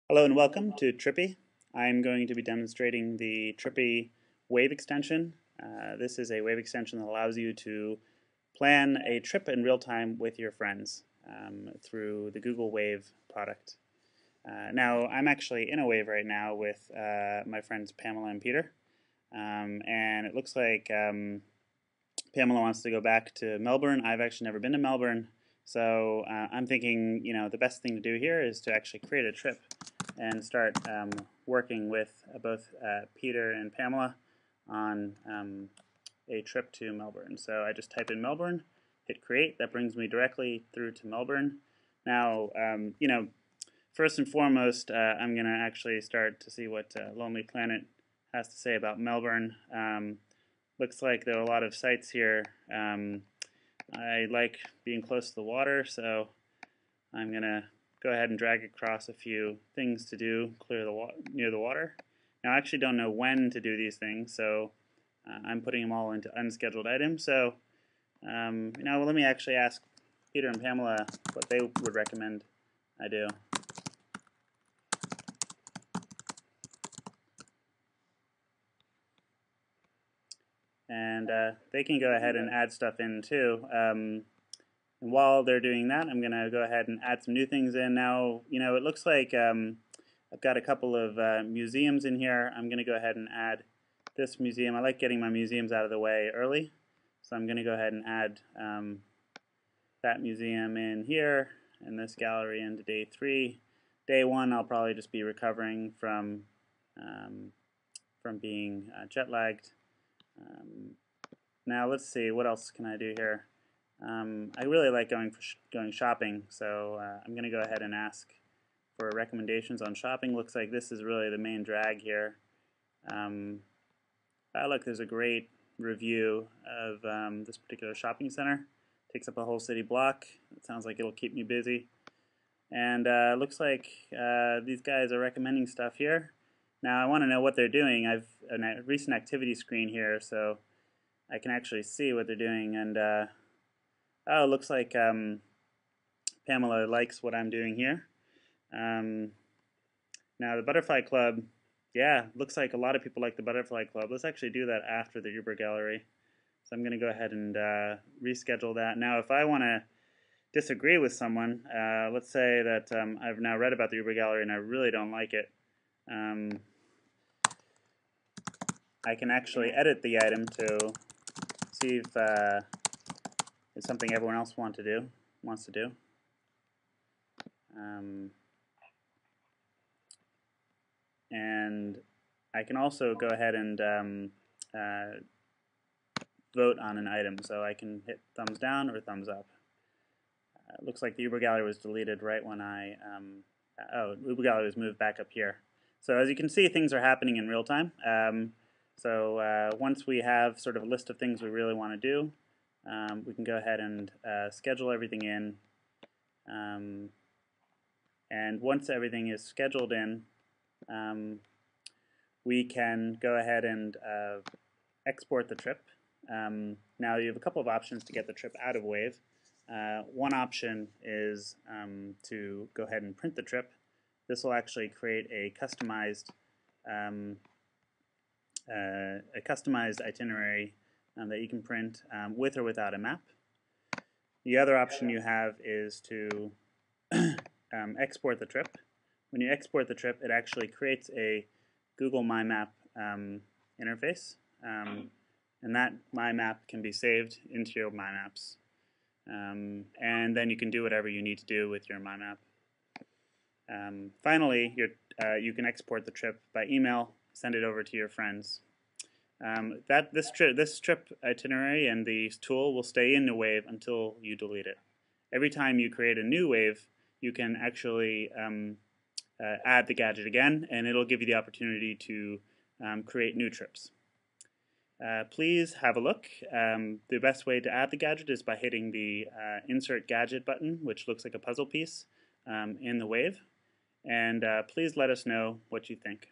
Hello and welcome to Trippy. I'm going to be demonstrating the Trippy wave extension. This is a wave extension that allows you to plan a trip in real time with your friends through the Google Wave product. Now, I'm actually in a wave right now with my friends Pamela and Peter, and it looks like Pamela wants to go back to Melbourne. I've actually never been to Melbourne, so I'm thinking, the best thing to do here is to actually create a trip and start working with both Peter and Pamela on a trip to Melbourne. So I just type in Melbourne, hit create. That brings me directly through to Melbourne. Now, first and foremost, I'm going to actually start to see what Lonely Planet has to say about Melbourne. Looks like there are a lot of sites here. I like being close to the water, so I'm going to go ahead and drag across a few things to do near the water. Now, I actually don't know when to do these things, so I'm putting them all into unscheduled items. So, let me actually ask Peter and Pamela what they would recommend I do. And they can go ahead and add stuff in too. And while they're doing that, I'm going to go ahead and add some new things in. Now, it looks like I've got a couple of museums in here. I'm going to go ahead and add this museum. I like getting my museums out of the way early, so I'm going to go ahead and add that museum in here and this gallery into day 3. Day 1, I'll probably just be recovering from being jet lagged. Now let's see, what else can I do here? I really like going shopping, so I'm going to go ahead and ask for recommendations on shopping. Looks like this is really the main drag here. Look, there's a great review of this particular shopping center. Takes up a whole city block. It sounds like it'll keep me busy. And looks like these guys are recommending stuff here. Now I want to know what they're doing. I've a recent activity screen here, so I can actually see what they're doing. And oh, it looks like Pamela likes what I'm doing here. Now the Butterfly Club, yeah, looks like a lot of people like the Butterfly Club. Let's actually do that after the Uber Gallery. So I'm going to go ahead and reschedule that. Now if I want to disagree with someone, let's say that I've now read about the Uber Gallery and I really don't like it. I can actually edit the item to see if it's something everyone else wants to do. And I can also go ahead and vote on an item. So I can hit thumbs down or thumbs up. Looks like the Uber Gallery was deleted right when Uber Gallery was moved back up here. So as you can see, things are happening in real time. So once we have sort of a list of things we really want to do, we can go ahead and schedule everything in. And once everything is scheduled in, we can go ahead and export the trip. Now you have a couple of options to get the trip out of Wave. One option is to go ahead and print the trip. This will actually create a customized itinerary that you can print with or without a map. The other option you have is to export the trip. When you export the trip, it actually creates a Google My Map interface, and that My Map can be saved into your My Maps. And then you can do whatever you need to do with your My Map. Finally, you can export the trip by email, send it over to your friends. This trip itinerary and the tool will stay in the Wave until you delete it. Every time you create a new Wave, you can actually add the gadget again, and it'll give you the opportunity to create new trips. Please have a look. The best way to add the gadget is by hitting the Insert Gadget button, which looks like a puzzle piece in the Wave. And please let us know what you think.